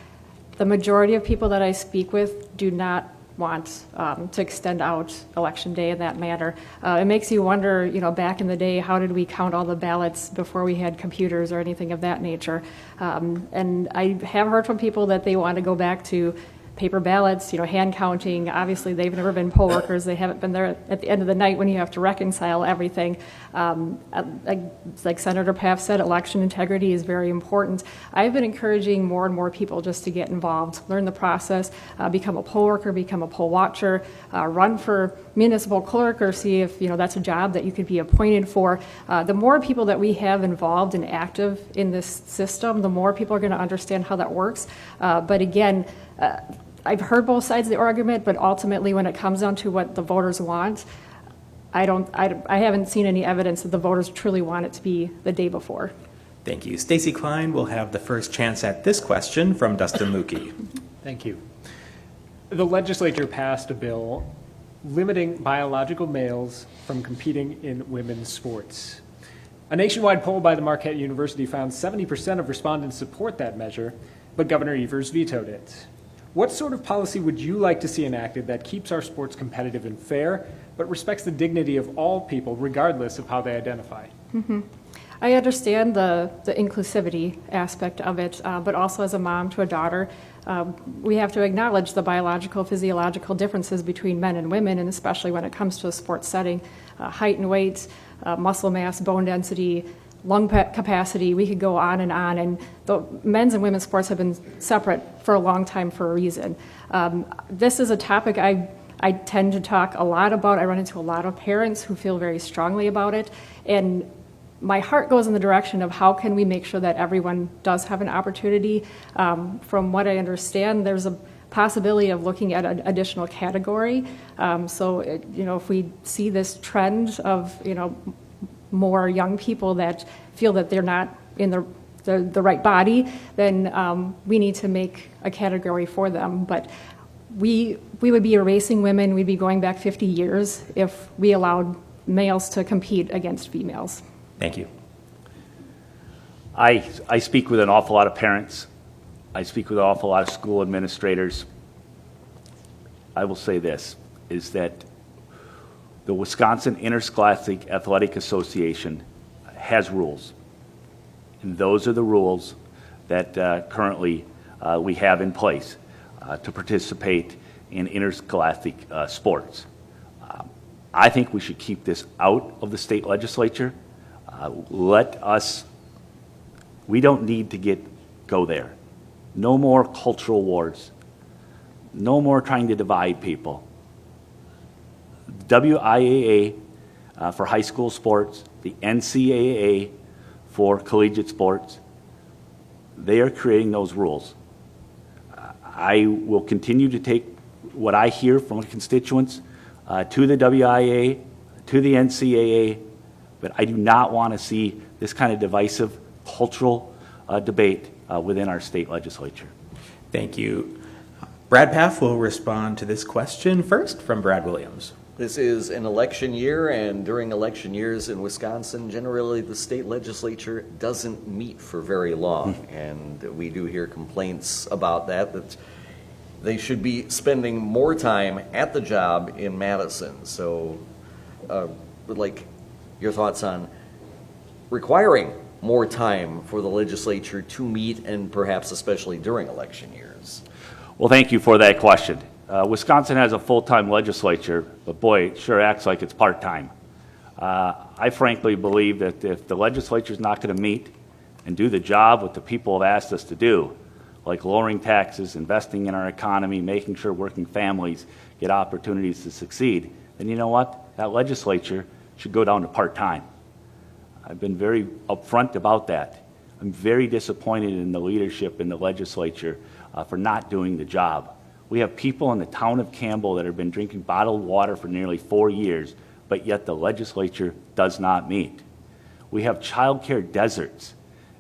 the majority of people that I speak with do not want to extend out Election Day in that manner. It makes you wonder, back in the day, how did we count all the ballots before we had computers or anything of that nature? And I have heard from people that they want to go back to paper ballots, hand counting. Obviously, they've never been poll workers. They haven't been there at the end of the night when you have to reconcile everything. Like Senator Paff said, election integrity is very important. I've been encouraging more and more people just to get involved, learn the process, become a poll worker, become a poll watcher, run for municipal clerk, or see if that's a job that you could be appointed for. The more people that we have involved and active in this system, the more people are going to understand how that works. But again, I've heard both sides of the argument, but ultimately when it comes down to what the voters want, I haven't seen any evidence that the voters truly want it to be the day before. Thank you. Stacy Klein will have the first chance at this question from Dustin Lukey. Thank you. The legislature passed a bill limiting biological males from competing in women's sports. A nationwide poll by the Marquette University found 70% of respondents support that measure, but Governor Evers vetoed it. What sort of policy would you like to see enacted that keeps our sports competitive and fair, but respects the dignity of all people regardless of how they identify? I understand the inclusivity aspect of it, but also as a mom to a daughter, we have to acknowledge the biological, physiological differences between men and women, and especially when it comes to a sports setting, height and weight, muscle mass, bone density, lung capacity. We could go on, and the men's and women's sports have been separate for a long time for a reason. This is a topic I tend to talk a lot about. I run into a lot of parents who feel very strongly about it, and my heart goes in the direction of how can we make sure that everyone does have an opportunity. From what I understand, there's a possibility of looking at an additional category. If we see this trend of, more young people that feel that they're not in the right body, then we need to make a category for them. But we would be erasing women, we'd be going back 50 years if we allowed males to compete against females. Thank you. I speak with an awful lot of parents. I speak with an awful lot of school administrators. I will say this, is that the Wisconsin Interscholastic Athletic Association has rules. And those are the rules that currently we have in place to participate in interscholastic sports. I think we should keep this out of the state legislature. We don't need to go there. No more cultural wars. No more trying to divide people. WIAA for high school sports, the NCAA for collegiate sports, they are creating those rules. I will continue to take what I hear from constituents to the WIAA, to the NCAA, but I do not want to see this kind of divisive cultural debate within our state legislature. Thank you. Brad Paff will respond to this question first from Brad Williams. This is an election year, and during election years in Wisconsin, generally the state legislature doesn't meet for very long. And we do hear complaints about that they should be spending more time at the job in Madison. So would like your thoughts on requiring more time for the legislature to meet, and perhaps especially during election years. Well, thank you for that question. Wisconsin has a full-time legislature, but boy, it sure acts like it's part-time. I frankly believe that if the legislature is not going to meet and do the job what the people have asked us to do, like lowering taxes, investing in our economy, making sure working families get opportunities to succeed, then you know what? That legislature should go down to part-time. I've been very upfront about that. I'm very disappointed in the leadership in the legislature for not doing the job. We have people in the town of Campbell that have been drinking bottled water for nearly 4 years, but yet the legislature does not meet. We have child care deserts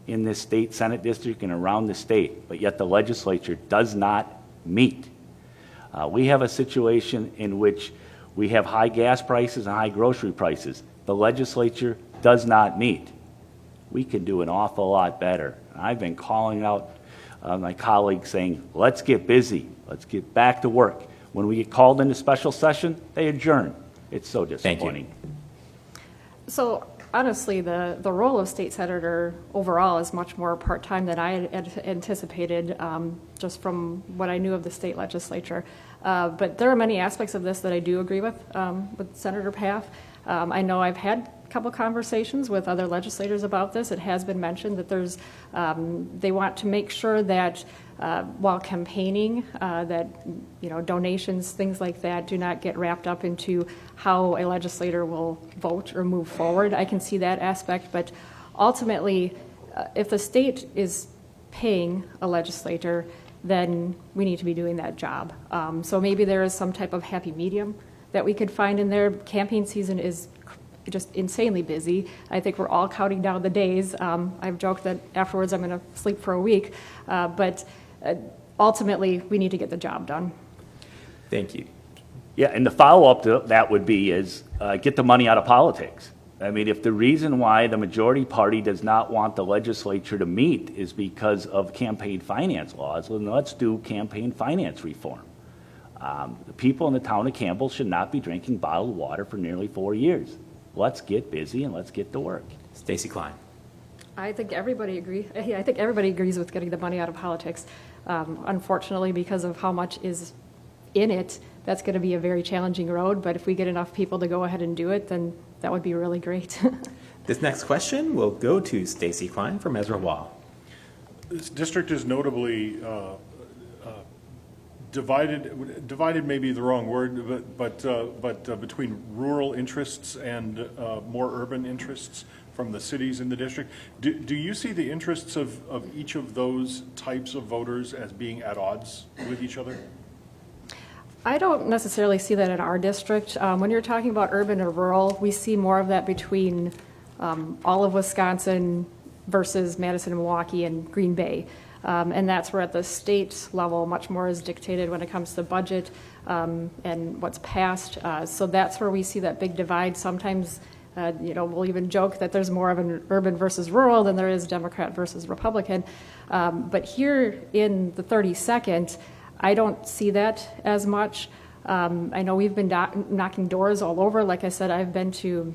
in this state Senate district and around the state, but yet the legislature does not meet. We have a situation in which we have high gas prices and high grocery prices. The legislature does not meet. We can do an awful lot better. I've been calling out my colleagues saying, let's get busy. Let's get back to work. When we get called into special session, they adjourn. It's so disappointing. So honestly, the role of state senator overall is much more part-time than I had anticipated, just from what I knew of the state legislature. But there are many aspects of this that I do agree with Senator Paff. I know I've had a couple conversations with other legislators about this. It has been mentioned that they want to make sure that while campaigning, that donations, things like that, do not get wrapped up into how a legislator will vote or move forward. I can see that aspect, but ultimately, if the state is paying a legislator, then we need to be doing that job. So maybe there is some type of happy medium that we could find in there. Campaign season is just insanely busy. I think we're all counting down the days. I've joked that afterwards I'm going to sleep for a week, but ultimately we need to get the job done. Thank you. Yeah, and the follow-up to that would be is get the money out of politics. I mean, if the reason why the majority party does not want the legislature to meet is because of campaign finance laws, well, then let's do campaign finance reform. The people in the town of Campbell should not be drinking bottled water for nearly 4 years. let's get busy and let's get to work. Stacy Klein. I think everybody agrees. I think everybody agrees with getting the money out of politics. Unfortunately, because of how much is in it, that's going to be a very challenging road. But if we get enough people to go ahead and do it, then that would be really great. This next question will go to Stacy Klein from Ezra Wall. This district is notably divided may be the wrong word, but between rural interests and more urban interests from the cities in the district. Do you see the interests of each of those types of voters as being at odds with each other? I don't necessarily see that in our district. When you're talking about urban or rural, we see more of that between all of Wisconsin versus Madison and Milwaukee and Green Bay. And that's where at the state level, much more is dictated when it comes to budget and what's passed. So that's where we see that big divide. Sometimes, we'll even joke that there's more of an urban versus rural than there is Democrat versus Republican. But here in the 32nd, I don't see that as much. I know we've been knocking doors all over. Like I said, I've been to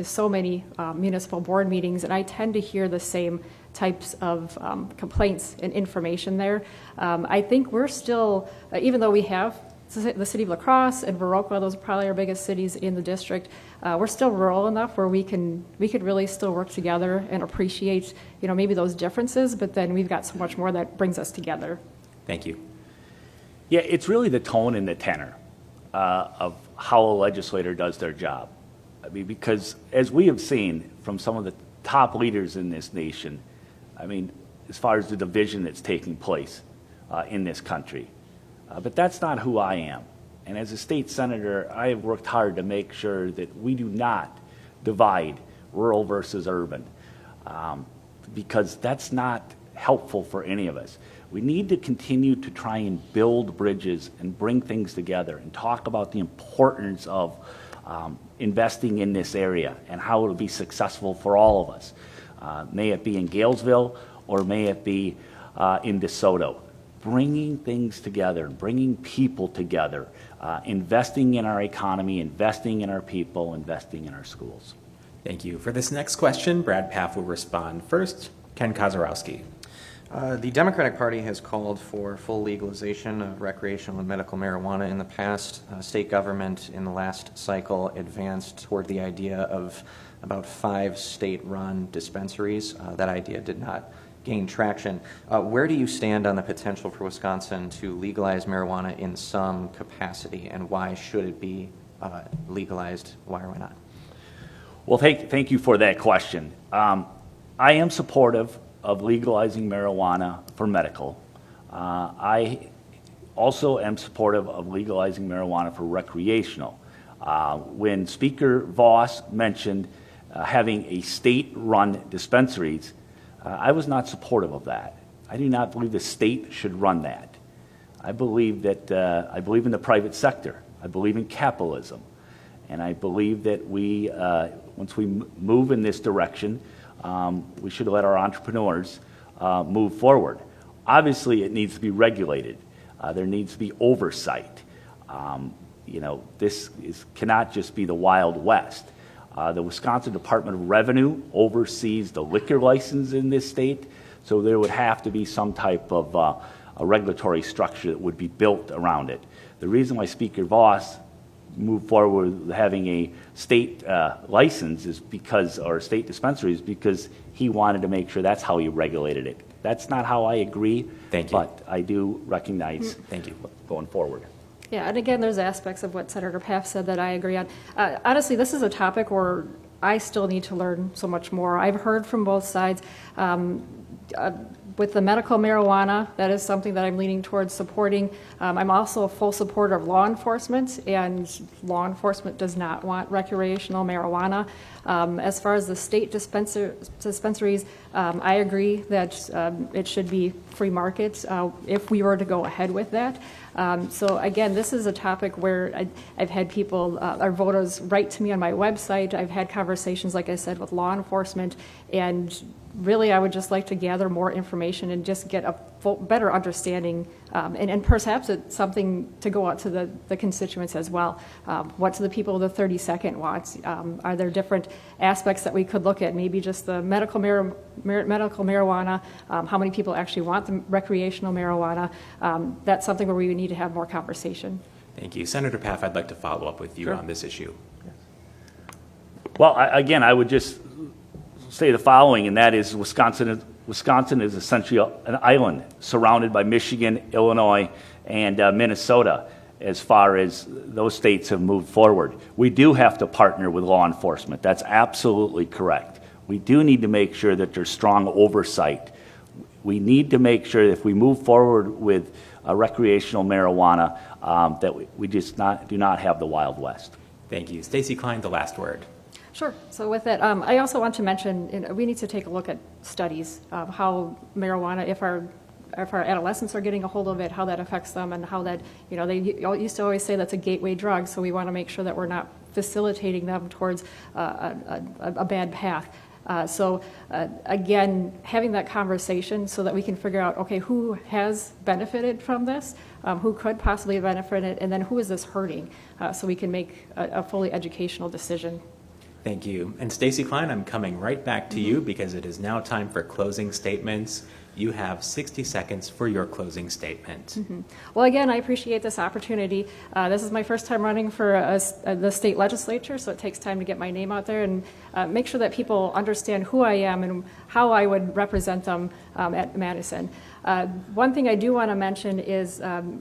so many municipal board meetings, and I tend to hear the same types of complaints and information there. I think we're still, even though we have the city of La Crosse and Viroqua, those are probably our biggest cities in the district, we're still rural enough where we could really still work together and appreciate, maybe those differences, but then we've got so much more that brings us together. Thank you. Yeah, it's really the tone and the tenor of how a legislator does their job. I mean, because as we have seen from some of the top leaders in this nation, as far as the division that's taking place in this country. But that's not who I am. And as a state senator, I have worked hard to make sure that we do not divide rural versus urban, because that's not helpful for any of us. We need to continue to try and build bridges and bring things together and talk about the importance of investing in this area and how it'll be successful for all of us. May it be in Galesville or may it be in DeSoto. Bringing things together, bringing people together, investing in our economy, investing in our people, investing in our schools. Thank you. For this next question, Brad Paff will respond first. Ken Kozarowski. The Democratic Party has called for full legalization of recreational and medical marijuana in the past. State government in the last cycle advanced toward the idea of about 5 state-run dispensaries. That idea did not gain traction. Where do you stand on the potential for Wisconsin to legalize marijuana in some capacity, and why should it be legalized? Why or why not? Well, thank you for that question. I am supportive of legalizing marijuana for medical. I also am supportive of legalizing marijuana for recreational. When Speaker Voss mentioned having a state-run dispensaries, I was not supportive of that. I do not believe the state should run that. I believe in the private sector. I believe in capitalism. And I believe that once we move in this direction, we should let our entrepreneurs move forward. Obviously, it needs to be regulated. There needs to be oversight. This cannot just be the Wild West. The Wisconsin Department of Revenue oversees the liquor license in this state, so there would have to be some type of a regulatory structure that would be built around it. The reason why Speaker Voss moved forward with having a state license or state dispensary is because he wanted to make sure that's how he regulated it. That's not how I agree. Thank you. But I do recognize. Thank you. Going forward. Yeah, and again, there's aspects of what Senator Paff said that I agree on. Honestly, this is a topic where I still need to learn so much more. I've heard from both sides. With the medical marijuana, that is something that I'm leaning towards supporting. I'm also a full supporter of law enforcement, and law enforcement does not want recreational marijuana. As far as the state dispensaries, I agree that it should be free market if we were to go ahead with that. So again, this is a topic where I've had people, our voters, write to me on my website. I've had conversations, like I said, with law enforcement, and Really, I would just like to gather more information and just get a better understanding, and perhaps it's something to go out to the constituents as well. What do the people of the 32nd want? Are there different aspects that we could look at? Maybe just the medical marijuana, how many people actually want the recreational marijuana? That's something where we would need to have more conversation. Thank you. Senator Paff, I'd like to follow up with you Sure. on this issue. Well, again, I would just say the following, and that is Wisconsin is essentially an island surrounded by Michigan, Illinois, and Minnesota as far as those states have moved forward. We do have to partner with law enforcement. That's absolutely correct. We do need to make sure that there's strong oversight. We need to make sure that if we move forward with recreational marijuana, that we just do not have the Wild West. Thank you. Stacy Klein, the last word. Sure. So with that, I also want to mention, we need to take a look at studies of how marijuana, if our adolescents are getting a hold of it, how that affects them, and how that, they used to always say that's a gateway drug, so we want to make sure that we're not facilitating them towards a bad path. Again, having that conversation so that we can figure out, okay, who has benefited from this, who could possibly have benefited, and then who is this hurting, so we can make a fully educational decision. Thank you. And Stacy Klein, I'm coming right back to you because it is now time for closing statements. You have 60 seconds for your closing statement. Well, again, I appreciate this opportunity. This is my first time running for the state legislature, so it takes time to get my name out there and make sure that people understand who I am and how I would represent them at Madison. One thing I do want to mention is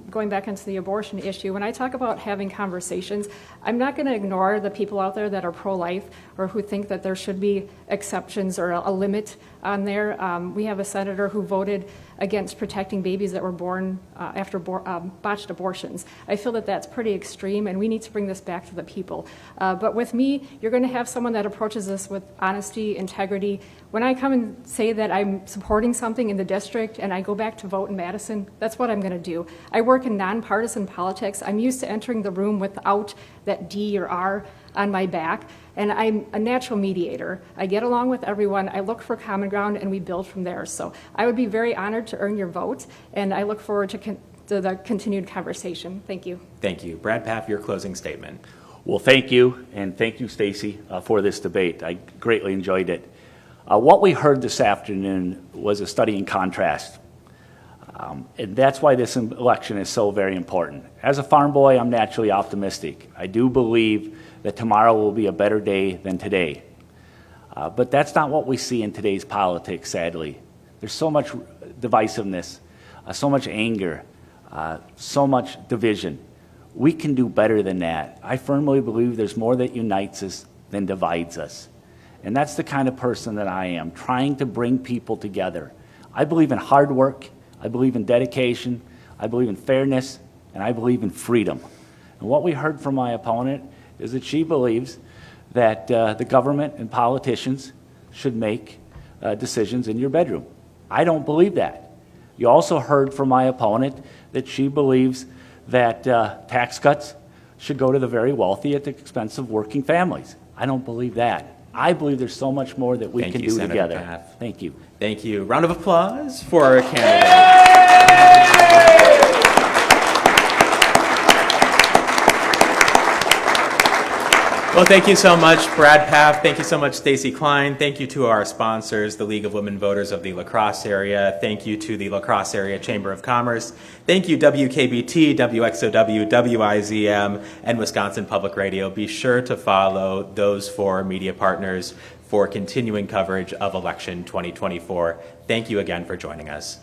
going back into the abortion issue. When I talk about having conversations, I'm not going to ignore the people out there that are pro-life or who think that there should be exceptions or a limit on there. We have a senator who voted against protecting babies that were born after botched abortions. I feel that that's pretty extreme, and we need to bring this back to the people. But with me, you're going to have someone that approaches this with honesty, integrity. When I come and say that I'm supporting something in the district and I go back to vote in Madison, that's what I'm going to do. I work in nonpartisan politics. I'm used to entering the room without that D or R on my back, and I'm a natural mediator. I get along with everyone, I look for common ground, and we build from there. So I would be very honored to earn your vote, and I look forward to the continued conversation. Thank you. Thank you. Brad Paff, your closing statement. Well, thank you, and thank you, Stacy, for this debate. I greatly enjoyed it. What we heard this afternoon was a study in contrast, and that's why this election is so very important. As a farm boy, I'm naturally optimistic. I do believe that tomorrow will be a better day than today. But that's not what we see in today's politics, sadly. There's so much divisiveness, so much anger, so much division. We can do better than that. I firmly believe there's more that unites us than divides us. And that's the kind of person that I am, trying to bring people together. I believe in hard work, I believe in dedication, I believe in fairness, and I believe in freedom. And what we heard from my opponent is that she believes that the government and politicians should make decisions in your bedroom. I don't believe that. You also heard from my opponent that she believes that tax cuts should go to the very wealthy at the expense of working families. I don't believe that. I believe there's so much more that we can do Senator together. Paff. Thank you. Thank you. Round of applause for our candidate. Well, thank you so much, Brad Paff. Thank you so much, Stacy Klein. Thank you to our sponsors, the League of Women Voters of the La Crosse area. Thank you to the La Crosse Area Chamber of Commerce. Thank you, WKBT, WXOW, WIZM, and Wisconsin Public Radio. Be sure to follow those four media partners for continuing coverage of election 2024. Thank you again for joining us.